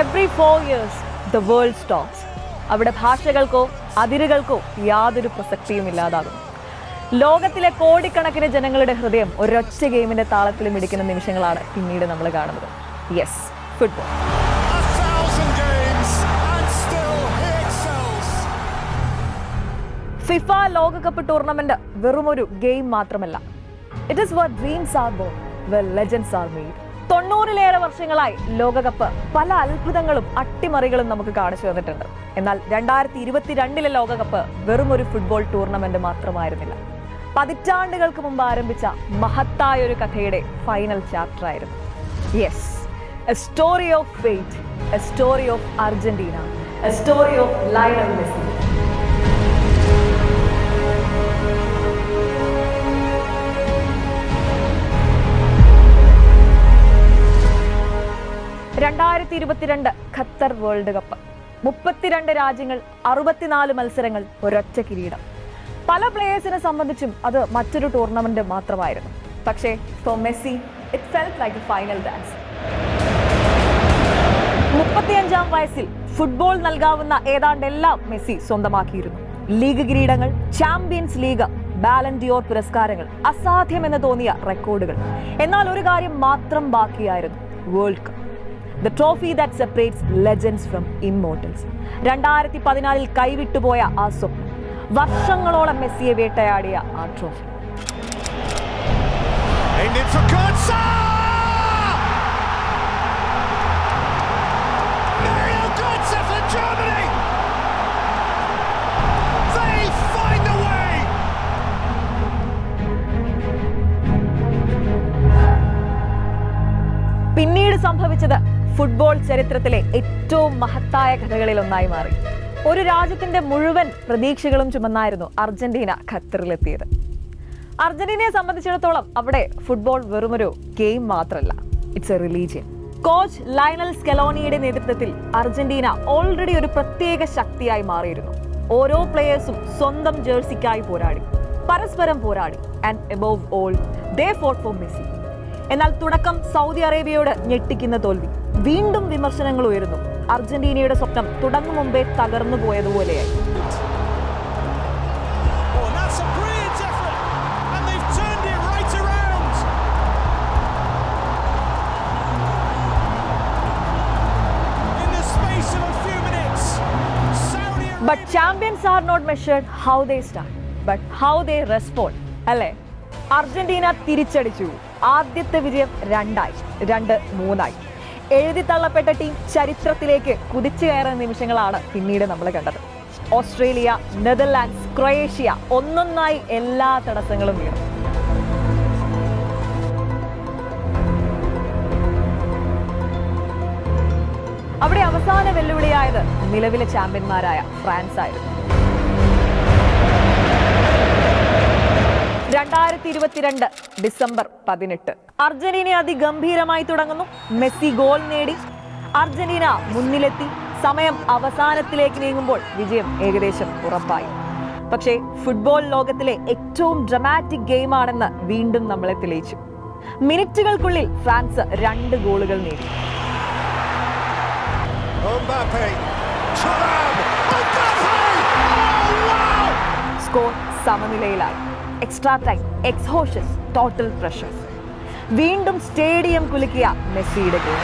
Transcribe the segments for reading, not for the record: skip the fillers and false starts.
Every 4 years, the world stops. അവിടെ ഭാഷകൾക്കോ അതിരുകൾക്കോ യാതൊരു പ്രസക്തിയും ഇല്ലാതാകും. ലോകത്തിലെ കോടിക്കണക്കിന് ജനങ്ങളുടെ ഹൃദയം ഒരൊറ്റ ഗെയിമിന്റെ താളത്തിൽ മിടിക്കുന്ന നിമിഷങ്ങളാണ് പിന്നീട് നമ്മൾ കാണുന്നത്. Yes, football. ഫിഫ ലോകകപ്പ് ടൂർണമെന്റ് വെറുമൊരു ഗെയിം മാത്രമല്ല. It is where dreams are born, where legends are made. 90-ലേറെ വർഷങ്ങളായി ലോകകപ്പ് പല അത്ഭുതങ്ങളും അട്ടിമറികളും നമുക്ക് കാണിച്ചു തന്നിട്ടുണ്ട്. എന്നാൽ 2022-ലെ ലോകകപ്പ് വെറും ഒരു ഫുട്ബോൾ ടൂർണമെന്റ് മാത്രമായിരുന്നില്ല. പതിറ്റാണ്ടുകൾക്ക് മുമ്പ് ആരംഭിച്ച മഹത്തായ ഒരു കഥയുടെ ഫൈനൽ ചാപ്റ്റർ ആയിരുന്നു. Yes, A story of fate, A story of Argentina, A story of Lionel Messi. Qatar world cup, 32 രാജ്യങ്ങൾ, 64 മത്സരങ്ങൾ, ഒരൊറ്റ കിരീടം. പല പ്ലേയേഴ്സിനെ സംബന്ധിച്ചും അത് മറ്റൊരു ടൂർണമെന്റ് മാത്രമായിരുന്നു. പക്ഷേ for Messi it felt like a final dance. 35-ാം വയസ്സിൽ ഫുട്ബോൾ നൽകാവുന്ന ഏതാണ്ടെല്ലാം മെസ്സി സ്വന്തമാക്കിയിരുന്നു. ലീഗ് കിരീടങ്ങൾ, ചാമ്പ്യൻസ് ലീഗ്, ബാലൻ ഡിയോർ പുരസ്കാരങ്ങൾ, അസാധ്യമെന്ന് തോന്നിയ റെക്കോർഡുകൾ. എന്നാൽ ഒരു കാര്യം മാത്രം ബാക്കിയായിരുന്നു: world cup. The trophy that separates legends from immortals. 2014-ൽ കൈവിട്ടുപോയ ആ സ്വപ്നം, വർഷങ്ങളോളം മെസ്സിയെ വേട്ടയാടിയ ആ ട്രോഫി. പിന്നീട് സംഭവിച്ചത് ഫുട്ബോൾ ചരിത്രത്തിലെ ഏറ്റവും മഹത്തായ കഥകളിൽ ഒന്നായി മാറി. ഒരു രാജ്യത്തിന്റെ മുഴുവൻ പ്രതീക്ഷകളും ചുമന്നായിരുന്നു അർജന്റീന ഖത്തറിലെത്തിയത്. അർജന്റീനയെ സംബന്ധിച്ചിടത്തോളം അവിടെ ഫുട്ബോൾ വെറുമൊരു ഗെയിം മാത്രമല്ല, it's a religion. Coach Lionel സ്കലോണിയുടെ നേതൃത്വത്തിൽ അർജന്റീന ഓൾറെഡി ഒരു പ്രത്യേക ശക്തിയായി മാറിയിരുന്നു. ഓരോ പ്ലേയേഴ്സും സ്വന്തം ജേഴ്സിക്കായി പോരാടി, പരസ്പരം പോരാടി. And above all, they fought four Messi. എന്നാൽ തുടക്കം സൗദി അറേബ്യയോട് ഞെട്ടിക്കുന്ന തോൽവി. വീണ്ടും വിമർശനങ്ങൾ ഉയരുന്നു. അർജന്റീനയുടെ സ്വപ്നം തുടങ്ങും മുമ്പേ തകർന്നു പോയതുപോലെയായി. But champions are not measured how they start, but how they respond. അല്ലേ? അർജന്റീന തിരിച്ചടിച്ചു. ആദ്യത്തെ വിജയം 2-ആയി, 2-3-ആയി. എഴുതി തള്ളപ്പെട്ട ടീം ചരിത്രത്തിലേക്ക് കുതിച്ചു കയറുന്ന നിമിഷങ്ങളാണ് പിന്നീട് നമ്മൾ കണ്ടത്. ഓസ്ട്രേലിയ, നെതർലാൻഡ്സ്, ക്രൊയേഷ്യ ഒന്നൊന്നായി എല്ലാ തടസ്സങ്ങളും വീണു. അവിടെ അവസാന വെല്ലുവിളിയായത് നിലവിലെ ചാമ്പ്യന്മാരായ ഫ്രാൻസ് ആയിരുന്നു. 2022 ഡിസംബർ 18 അർജന്റീന അതിഗംഭീരമായി തുടങ്ങുന്നു. മെസ്സി ഗോൾ നേടി, അർജന്റീന മുന്നിലെത്തി. സമയം അവസാനത്തിലേക്ക് നീങ്ങുമ്പോൾ വിജയം ഏകദേശം ഉറപ്പായി. പക്ഷേ ഫുട്ബോൾ ലോകത്തിലെ ഏറ്റവും ഡ്രമാറ്റിക് ഗെയിമാണെന്ന് വീണ്ടും നമ്മളെ തെളിയിച്ചു. മിനിറ്റുകൾക്കുള്ളിൽ ഫ്രാൻസ് 2 ഗോളുകൾ നേടി. സ്കോർ സമനിലയിലായി. Extra time, exhaustions, total pressure. വീണ്ടും സ്റ്റേഡിയം കുലുക്കിയ മെസ്സിയുടെ ഗോൾ.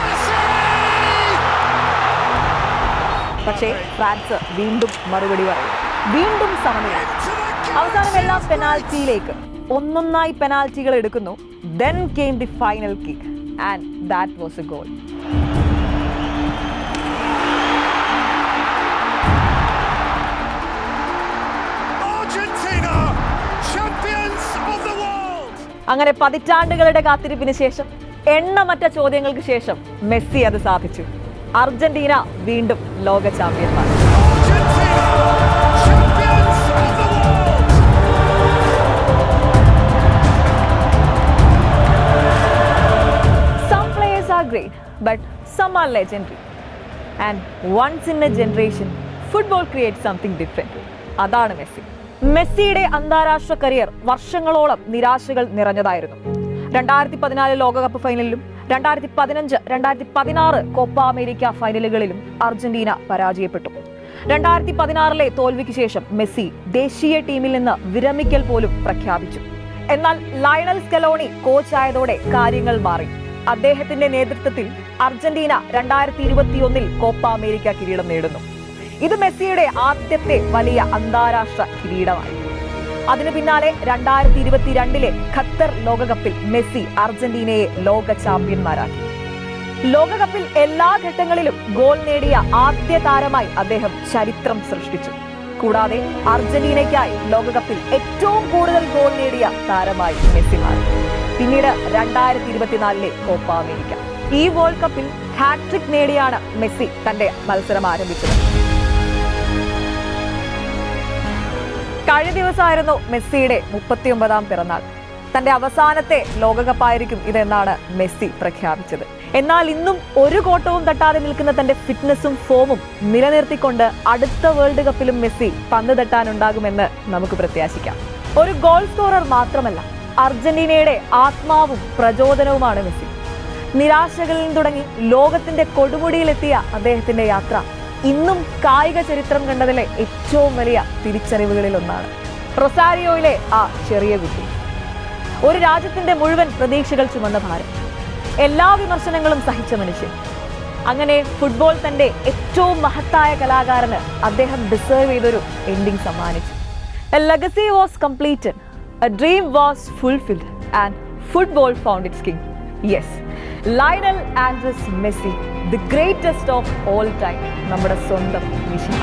പക്ഷേ ഫ്രാൻസ് വീണ്ടും മറുപടി പറയും. വീണ്ടും സമനില. അവസാനം എല്ലാം പെനാൽറ്റിയിലേക്ക്. ഒന്നൊന്നായി പെനാൽറ്റികൾ എടുക്കുന്നു. Then came the final kick and that was a goal. അങ്ങനെ പതിറ്റാണ്ടുകളുടെ കാത്തിരിപ്പിന് ശേഷം, എണ്ണമറ്റ ചോദ്യങ്ങൾക്ക് ശേഷം മെസ്സി അത് സാധിച്ചു. അർജന്റീന വീണ്ടും ലോക ചാമ്പ്യന്മാർ. Some players are great, but some are legendary. And once in a generation, football creates something different. അതാണ് മെസ്സി. മെസ്സിയുടെ അന്താരാഷ്ട്ര കരിയർ വർഷങ്ങളോളം നിരാശകൾ നിറഞ്ഞതായിരുന്നു. 2014 ലോകകപ്പ് ഫൈനലിലും 2015, 2016 കോപ്പ അമേരിക്ക ഫൈനലുകളിലും അർജന്റീന പരാജയപ്പെട്ടു. 2016 തോൽവിക്ക് ശേഷം മെസ്സി ദേശീയ ടീമിൽ നിന്ന് വിരമിക്കൽ പോലും പ്രഖ്യാപിച്ചു. എന്നാൽ ലയണൽ സ്കലോണി കോച്ചായതോടെ കാര്യങ്ങൾ മാറി. അദ്ദേഹത്തിന്റെ നേതൃത്വത്തിൽ അർജന്റീന 2021 കോപ്പ അമേരിക്ക കിരീടം നേടുന്നു. ഇത് മെസ്സിയുടെ ആദ്യത്തെ വലിയ അന്താരാഷ്ട്ര കിരീടമായി. അതിനു പിന്നാലെ 2022 ഖത്തർ ലോകകപ്പിൽ മെസ്സി അർജന്റീനയെ ലോക ചാമ്പ്യന്മാരാക്കി. ലോകകപ്പിൽ എല്ലാ ഘട്ടങ്ങളിലും ഗോൾ നേടിയ ആദ്യ താരമായി അദ്ദേഹം ചരിത്രം സൃഷ്ടിച്ചു. കൂടാതെ അർജന്റീനയ്ക്കായി ലോകകപ്പിൽ ഏറ്റവും കൂടുതൽ ഗോൾ നേടിയ താരമായി മെസ്സി മാറി. പിന്നീട് 2024 കോപ്പ അമേരിക്ക. ഈ വേൾഡ് കപ്പിൽ ഹാട്രിക് നേടിയാണ് മെസ്സി തന്റെ മത്സരം ആരംഭിച്ചത്. കഴിഞ്ഞ ദിവസമായിരുന്നു മെസ്സിയുടെ 39ാം പിറന്നാൾ. തന്റെ അവസാനത്തെ ലോകകപ്പായിരിക്കും ഇതെന്നാണ് മെസ്സി പ്രഖ്യാപിച്ചത്. എന്നാൽ ഇന്നും ഒരു കോട്ടവും തട്ടാതെ നിൽക്കുന്ന തന്റെ ഫിറ്റ്നസും ഫോമും നിലനിർത്തിക്കൊണ്ട് അടുത്ത വേൾഡ് കപ്പിലും മെസ്സി പന്ത് തട്ടാനുണ്ടാകുമെന്ന് നമുക്ക് പ്രത്യാശിക്കാം. ഒരു ഗോൾ സ്കോറർ മാത്രമല്ല, അർജന്റീനയുടെ ആത്മാവും പ്രചോദനവുമാണ് മെസ്സി. നിരാശകളിൽ നിന്ന് തുടങ്ങി ലോകത്തിന്റെ കൊടുമുടിയിലെത്തിയ അദ്ദേഹത്തിന്റെ യാത്ര ഇന്നും കായിക ചരിത്രം കണ്ടതിലെ ഏറ്റവും വലിയ തിരിച്ചറിവുകളിൽ ഒന്നാണ്. റൊസാരിയോയിലെ ആ ചെറിയ കുട്ടി, ഒരു രാജ്യത്തിന്റെ മുഴുവൻ പ്രതീക്ഷകൾ ചുമന്ന ഭാരം, എല്ലാ വിമർശനങ്ങളും സഹിച്ച മനുഷ്യൻ. അങ്ങനെ ഫുട്ബോൾ തന്റെ ഏറ്റവും മഹത്തായ കലാകാരന് അദ്ദേഹം ഡിസേർവ് ചെയ്തൊരു എൻഡിങ് സമ്മാനിച്ചു. A legacy was completed, a dream was fulfilled, and football found its king. Yes, Lionel Andres Messi, the greatest of all time, നമ്മുടെ സ്വന്തം മിശിഹ.